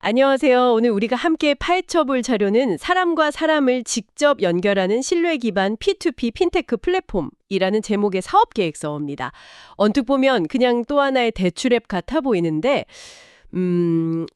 안녕하세요. 오늘 우리가 함께 파헤쳐볼 자료는 사람과 사람을 직접 연결하는 신뢰 기반 P2P 핀테크 플랫폼이라는 제목의 사업 계획서입니다. 언뜻 보면 그냥 또 하나의 대출 앱 같아 보이는데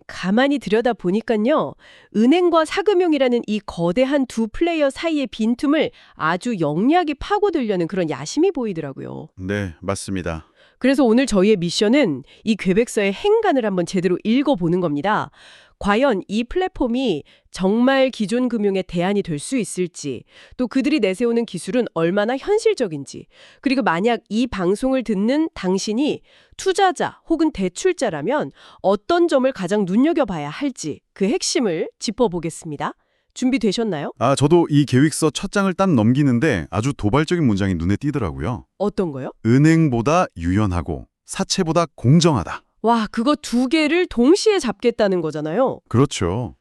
가만히 들여다보니까요. 은행과 사금융이라는 이 거대한 두 플레이어 사이의 빈틈을 아주 영리하게 파고들려는 그런 야심이 보이더라고요. 네, 맞습니다. 그래서 오늘 저희의 미션은 이 계획서의 행간을 한번 제대로 읽어보는 겁니다. 과연 이 플랫폼이 정말 기존 금융의 대안이 될 수 있을지, 또 그들이 내세우는 기술은 얼마나 현실적인지, 그리고 만약 이 방송을 듣는 당신이 투자자 혹은 대출자라면 어떤 점을 가장 눈여겨봐야 할지 그 핵심을 짚어보겠습니다. 준비되셨나요? 저도 이 계획서 첫 장을 딱 넘기는데 아주 도발적인 문장이 눈에 띄더라고요. 어떤 거요? 은행보다 유연하고 사채보다 공정하다. 와, 그거 두 개를 동시에 잡겠다는 거잖아요. 그렇죠.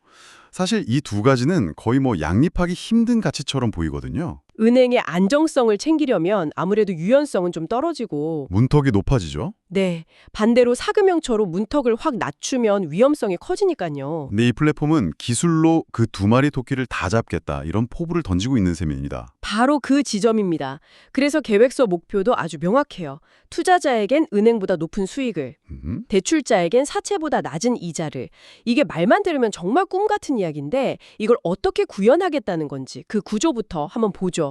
사실 이 두 가지는 거의 양립하기 힘든 가치처럼 보이거든요. 은행의 안정성을 챙기려면 아무래도 유연성은 좀 떨어지고, 문턱이 높아지죠. 네, 반대로 사금융처럼 문턱을 확 낮추면 위험성이 커지니까요. 근데 이 플랫폼은 기술로 그 두 마리 토끼를 다 잡겠다 이런 포부를 던지고 있는 셈입니다. 바로 그 지점입니다. 그래서 계획서 목표도 아주 명확해요. 투자자에겐 은행보다 높은 수익을, 대출자에겐 사채보다 낮은 이자를. 이게 말만 들으면 정말 꿈 같은 이야기인데 이걸 어떻게 구현하겠다는 건지 그 구조부터 한번 보죠.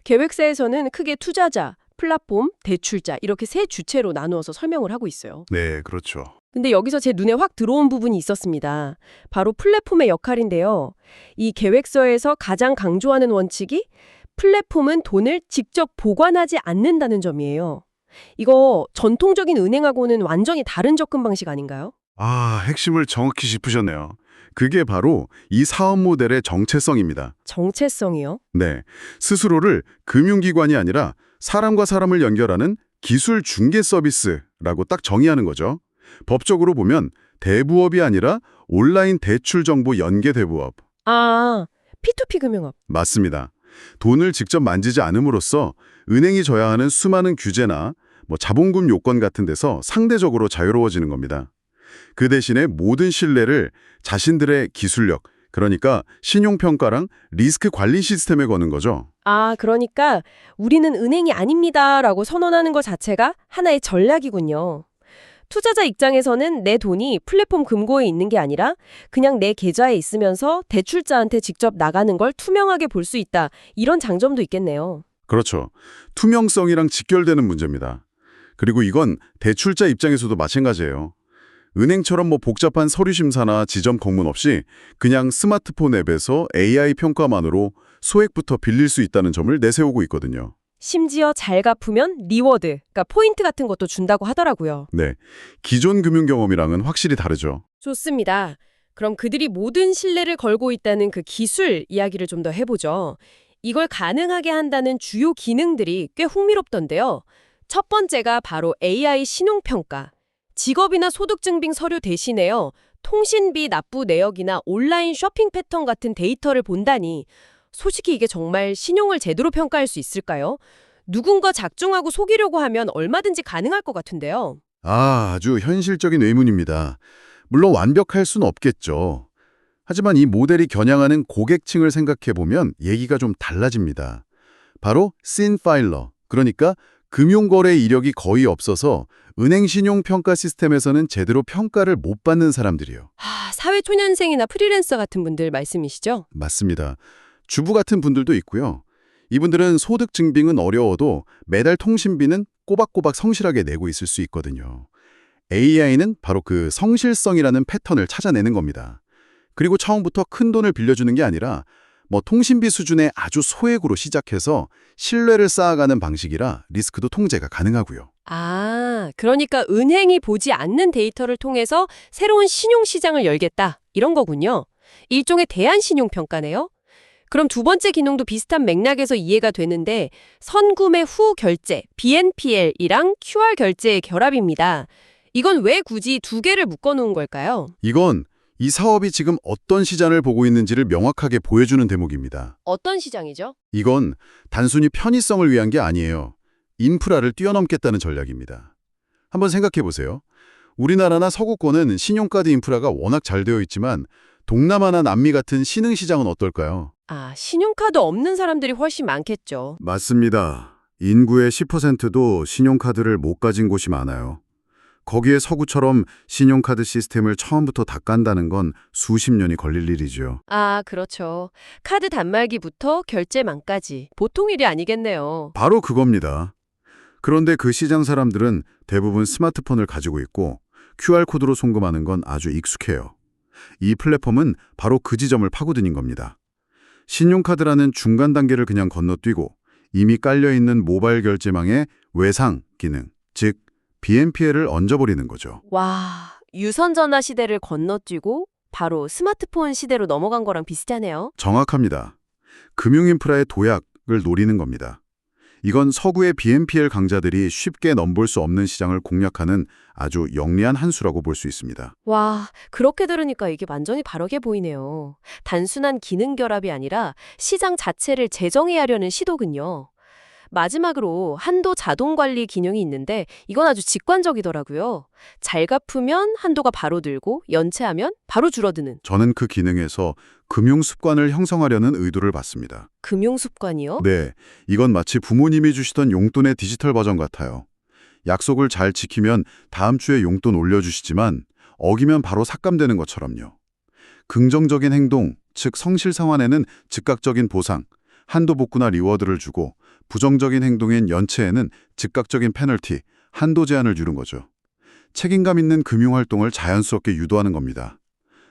계획서에서는 크게 투자자, 플랫폼, 대출자 이렇게 세 주체로 나누어서 설명을 하고 있어요. 네, 그렇죠. 근데 여기서 제 눈에 확 들어온 부분이 있었습니다. 바로 플랫폼의 역할인데요. 이 계획서에서 가장 강조하는 원칙이 플랫폼은 돈을 직접 보관하지 않는다는 점이에요. 이거 전통적인 은행하고는 완전히 다른 접근 방식 아닌가요? 핵심을 정확히 짚으셨네요. 그게 바로 이 사업 모델의 정체성입니다. 정체성이요? 네, 스스로를 금융기관이 아니라 사람과 사람을 연결하는 기술 중개 서비스라고 딱 정의하는 거죠. 법적으로 보면 대부업이 아니라 온라인 대출 정보 연계 대부업. P2P 금융업. 맞습니다. 돈을 직접 만지지 않음으로써 은행이 져야 하는 수많은 규제나 자본금 요건 같은 데서 상대적으로 자유로워지는 겁니다. 그 대신에 모든 신뢰를 자신들의 기술력, 그러니까 신용평가랑 리스크 관리 시스템에 거는 거죠. 그러니까 우리는 은행이 아닙니다라고 선언하는 것 자체가 하나의 전략이군요. 투자자 입장에서는 내 돈이 플랫폼 금고에 있는 게 아니라 그냥 내 계좌에 있으면서 대출자한테 직접 나가는 걸 투명하게 볼 수 있다. 이런 장점도 있겠네요. 그렇죠. 투명성이랑 직결되는 문제입니다. 그리고 이건 대출자 입장에서도 마찬가지예요. 은행처럼 복잡한 서류 심사나 지점 검문 없이 그냥 스마트폰 앱에서 AI 평가만으로 소액부터 빌릴 수 있다는 점을 내세우고 있거든요. 심지어 잘 갚으면 리워드, 그러니까 포인트 같은 것도 준다고 하더라고요. 네, 기존 금융 경험이랑은 확실히 다르죠. 좋습니다. 그럼 그들이 모든 신뢰를 걸고 있다는 그 기술 이야기를 좀 더 해보죠. 이걸 가능하게 한다는 주요 기능들이 꽤 흥미롭던데요. 첫 번째가 바로 AI 신용평가. 직업이나 소득증빙 서류 대신에요. 통신비 납부 내역이나 온라인 쇼핑 패턴 같은 데이터를 본다니 솔직히 이게 정말 신용을 제대로 평가할 수 있을까요? 누군가 작정하고 속이려고 하면 얼마든지 가능할 것 같은데요. 아주 현실적인 의문입니다. 물론 완벽할 수는 없겠죠. 하지만 이 모델이 겨냥하는 고객층을 생각해보면 얘기가 좀 달라집니다. 바로 씬파일러, 그러니까 금융거래 이력이 거의 없어서 은행 신용평가 시스템에서는 제대로 평가를 못 받는 사람들이요. 사회초년생이나 프리랜서 같은 분들 말씀이시죠? 맞습니다. 주부 같은 분들도 있고요. 이분들은 소득 증빙은 어려워도 매달 통신비는 꼬박꼬박 성실하게 내고 있을 수 있거든요. AI는 바로 그 성실성이라는 패턴을 찾아내는 겁니다. 그리고 처음부터 큰 돈을 빌려주는 게 아니라 통신비 수준의 아주 소액으로 시작해서 신뢰를 쌓아가는 방식이라 리스크도 통제가 가능하고요. 그러니까 은행이 보지 않는 데이터를 통해서 새로운 신용시장을 열겠다. 이런 거군요. 일종의 대안신용평가네요. 그럼 두 번째 기능도 비슷한 맥락에서 이해가 되는데 선구매 후 결제, BNPL이랑 QR 결제의 결합입니다. 이건 왜 굳이 두 개를 묶어놓은 걸까요? 이건 이 사업이 지금 어떤 시장을 보고 있는지를 명확하게 보여주는 대목입니다. 어떤 시장이죠? 이건 단순히 편의성을 위한 게 아니에요. 인프라를 뛰어넘겠다는 전략입니다. 한번 생각해 보세요. 우리나라나 서구권은 신용카드 인프라가 워낙 잘 되어 있지만 동남아나 남미 같은 신흥시장은 어떨까요? 아, 신용카드 없는 사람들이 훨씬 많겠죠. 맞습니다. 인구의 10%도 신용카드를 못 가진 곳이 많아요. 거기에 서구처럼 신용카드 시스템을 처음부터 다 깐다는 건 수십 년이 걸릴 일이죠. 아, 그렇죠. 카드 단말기부터 결제망까지 보통 일이 아니겠네요. 바로 그겁니다. 그런데 그 시장 사람들은 대부분 스마트폰을 가지고 있고 QR코드로 송금하는 건 아주 익숙해요. 이 플랫폼은 바로 그 지점을 파고드는 겁니다. 신용카드라는 중간 단계를 그냥 건너뛰고 이미 깔려있는 모바일 결제망의 외상 기능, 즉 BNPL을 얹어버리는 거죠. 와, 유선전화 시대를 건너뛰고 바로 스마트폰 시대로 넘어간 거랑 비슷하네요. 정확합니다. 금융인프라의 도약을 노리는 겁니다. 이건 서구의 BNPL 강자들이 쉽게 넘볼 수 없는 시장을 공략하는 아주 영리한 한 수라고 볼 수 있습니다. 와, 그렇게 들으니까 이게 완전히 바르게 보이네요. 단순한 기능 결합이 아니라 시장 자체를 재정해야 하려는 시도군요. 마지막으로 한도 자동 관리 기능이 있는데 이건 아주 직관적이더라고요. 잘 갚으면 한도가 바로 늘고 연체하면 바로 줄어드는 저는 그 기능에서 금융 습관을 형성하려는 의도를 봤습니다. 금융 습관이요? 네, 이건 마치 부모님이 주시던 용돈의 디지털 버전 같아요. 약속을 잘 지키면 다음 주에 용돈 올려주시지만 어기면 바로 삭감되는 것처럼요. 긍정적인 행동, 즉 성실 상환에는 즉각적인 보상, 한도 복구나 리워드를 주고 부정적인 행동인 연체에는 즉각적인 페널티, 한도 제한을 주는 거죠. 책임감 있는 금융활동을 자연스럽게 유도하는 겁니다.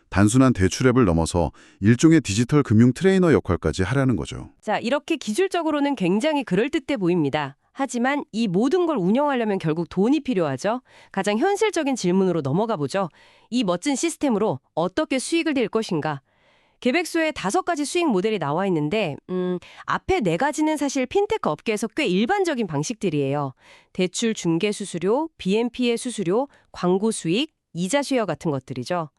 단순한 대출 앱을 넘어서 일종의 디지털 금융 트레이너 역할까지 하려는 거죠. 자, 이렇게 기술적으로는 굉장히 그럴듯해 보입니다. 하지만 이 모든 걸 운영하려면 결국 돈이 필요하죠. 가장 현실적인 질문으로 넘어가 보죠. 이 멋진 시스템으로 어떻게 수익을 낼 것인가? 계획서에 5가지 수익 모델이 나와 있는데 앞에 4가지는 사실 핀테크 업계에서 꽤 일반적인 방식들이에요. 대출 중개 수수료, BNP의 수수료, 광고 수익, 이자 수여 같은 것들이죠.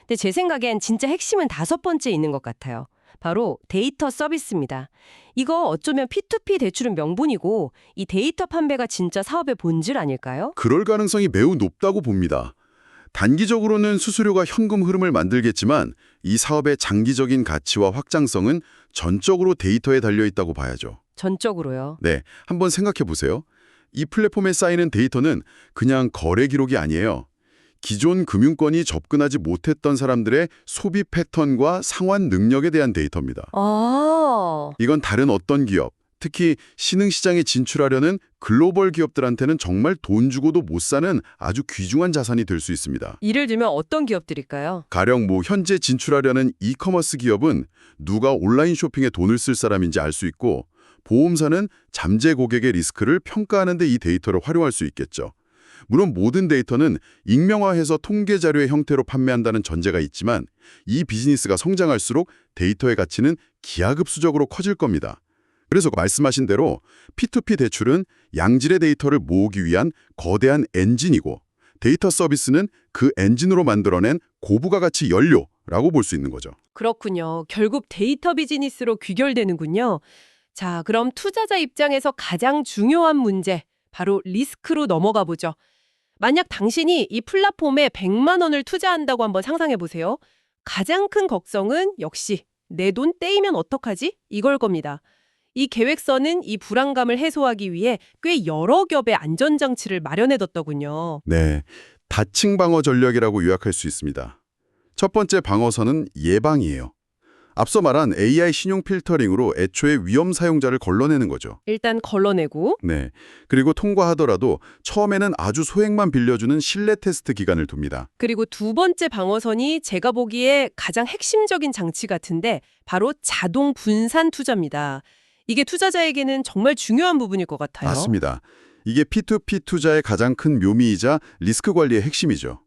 근데 제 생각엔 진짜 핵심은 5번째 있는 것 같아요. 바로 데이터 서비스입니다. 이거 어쩌면 P2P 대출은 명분이고 이 데이터 판매가 진짜 사업의 본질 아닐까요? 그럴 가능성이 매우 높다고 봅니다. 단기적으로는 수수료가 현금 흐름을 만들겠지만 이 사업의 장기적인 가치와 확장성은 전적으로 데이터에 달려있다고 봐야죠. 전적으로요. 네, 한번 생각해 보세요. 이 플랫폼에 쌓이는 데이터는 그냥 거래 기록이 아니에요. 기존 금융권이 접근하지 못했던 사람들의 소비 패턴과 상환 능력에 대한 데이터입니다. 아, 이건 다른 어떤 기업, 특히 신흥시장에 진출하려는 글로벌 기업들한테는 정말 돈 주고도 못 사는 아주 귀중한 자산이 될 수 있습니다. 예를 들면 어떤 기업들일까요? 가령 현재 진출하려는 이커머스 기업은 누가 온라인 쇼핑에 돈을 쓸 사람인지 알 수 있고 보험사는 잠재 고객의 리스크를 평가하는 데 이 데이터를 활용할 수 있겠죠. 물론 모든 데이터는 익명화해서 통계 자료의 형태로 판매한다는 전제가 있지만 이 비즈니스가 성장할수록 데이터의 가치는 기하급수적으로 커질 겁니다. 그래서 말씀하신 대로 P2P 대출은 양질의 데이터를 모으기 위한 거대한 엔진이고 데이터 서비스는 그 엔진으로 만들어낸 고부가 가치 연료라고 볼 수 있는 거죠. 그렇군요. 결국 데이터 비즈니스로 귀결되는군요. 자, 그럼 투자자 입장에서 가장 중요한 문제, 바로 리스크로 넘어가 보죠. 만약 당신이 이 플랫폼에 100만 원을 투자한다고 한번 상상해 보세요. 가장 큰 걱정은 역시 내 돈 떼이면 어떡하지? 이걸 겁니다. 이 계획서는 이 불안감을 해소하기 위해 꽤 여러 겹의 안전장치를 마련해뒀더군요. 네, 다층 방어 전략이라고 요약할 수 있습니다. 첫 번째 방어선은 예방이에요. 앞서 말한 AI 신용 필터링으로 애초에 위험 사용자를 걸러내는 거죠. 일단 걸러내고 네, 그리고 통과하더라도 처음에는 아주 소액만 빌려주는 신뢰 테스트 기간을 둡니다. 그리고 두 번째 방어선이 제가 보기에 가장 핵심적인 장치 같은데 바로 자동 분산 투자입니다. 이게 투자자에게는 정말 중요한 부분일 것 같아요. 맞습니다. 이게 P2P 투자의 가장 큰 묘미이자 리스크 관리의 핵심이죠.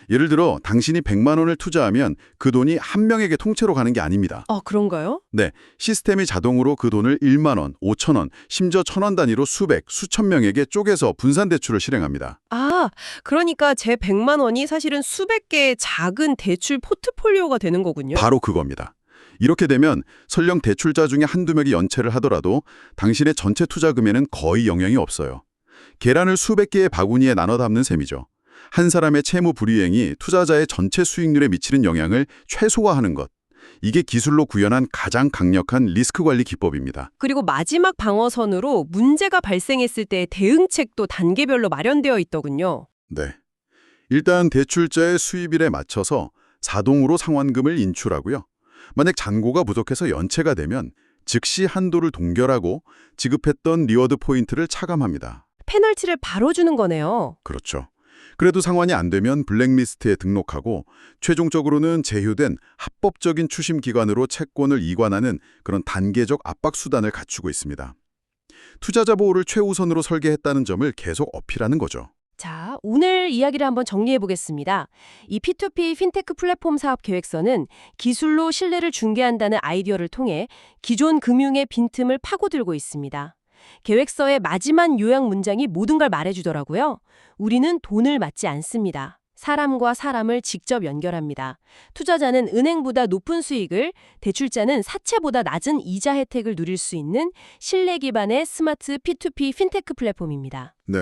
예를 들어 당신이 100만 원을 투자하면 그 돈이 한 명에게 통째로 가는 게 아닙니다. 아, 그런가요? 네, 시스템이 자동으로 그 돈을 1만 원, 5천 원, 심지어 1,000원 단위로 수백, 수천 명에게 쪼개서 분산 대출을 실행합니다. 아, 그러니까 제 100만 원이 사실은 수백 개의 작은 대출 포트폴리오가 되는 거군요. 바로 그겁니다. 이렇게 되면 설령 대출자 중에 한두 명이 연체를 하더라도 당신의 전체 투자금에는 거의 영향이 없어요. 계란을 수백 개의 바구니에 나눠 담는 셈이죠. 한 사람의 채무 불이행이 투자자의 전체 수익률에 미치는 영향을 최소화하는 것. 이게 기술로 구현한 가장 강력한 리스크 관리 기법입니다. 그리고 마지막 방어선으로 문제가 발생했을 때의 대응책도 단계별로 마련되어 있더군요. 네. 일단 대출자의 수입일에 맞춰서 자동으로 상환금을 인출하고요. 만약 잔고가 부족해서 연체가 되면 즉시 한도를 동결하고 지급했던 리워드 포인트를 차감합니다. 페널티를 바로 주는 거네요. 그렇죠. 그래도 상환이 안 되면 블랙리스트에 등록하고 최종적으로는 제휴된 합법적인 추심 기관으로 채권을 이관하는 그런 단계적 압박 수단을 갖추고 있습니다. 투자자 보호를 최우선으로 설계했다는 점을 계속 어필하는 거죠. 자, 오늘 이야기를 한번 정리해 보겠습니다. 이 P2P 핀테크 플랫폼 사업 계획서는 기술로 신뢰를 중개한다는 아이디어를 통해 기존 금융의 빈틈을 파고들고 있습니다. 계획서의 마지막 요약 문장이 모든 걸 말해주더라고요. 우리는 돈을 맞지 않습니다. 사람과 사람을 직접 연결합니다. 투자자는 은행보다 높은 수익을, 대출자는 사채보다 낮은 이자 혜택을 누릴 수 있는 신뢰 기반의 스마트 P2P 핀테크 플랫폼입니다. 네.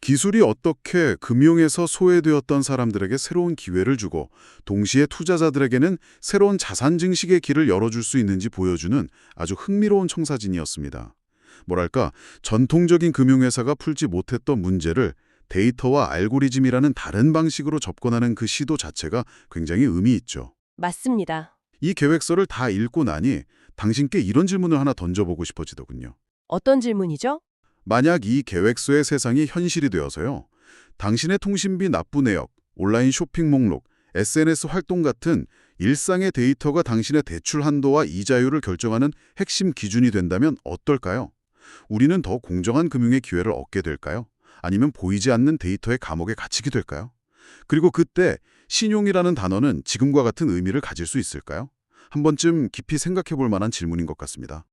기술이 어떻게 금융에서 소외되었던 사람들에게 새로운 기회를 주고 동시에 투자자들에게는 새로운 자산 증식의 길을 열어줄 수 있는지 보여주는 아주 흥미로운 청사진이었습니다. 뭐랄까, 전통적인 금융회사가 풀지 못했던 문제를 데이터와 알고리즘이라는 다른 방식으로 접근하는 그 시도 자체가 굉장히 의미 있죠. 맞습니다. 이 계획서를 다 읽고 나니 당신께 이런 질문을 하나 던져보고 싶어지더군요. 어떤 질문이죠? 만약 이 계획서의 세상이 현실이 되어서요. 당신의 통신비 납부 내역, 온라인 쇼핑 목록, SNS 활동 같은 일상의 데이터가 당신의 대출 한도와 이자율을 결정하는 핵심 기준이 된다면 어떨까요? 우리는 더 공정한 금융의 기회를 얻게 될까요? 아니면 보이지 않는 데이터의 감옥에 갇히게 될까요? 그리고 그때 신용이라는 단어는 지금과 같은 의미를 가질 수 있을까요? 한 번쯤 깊이 생각해 볼 만한 질문인 것 같습니다.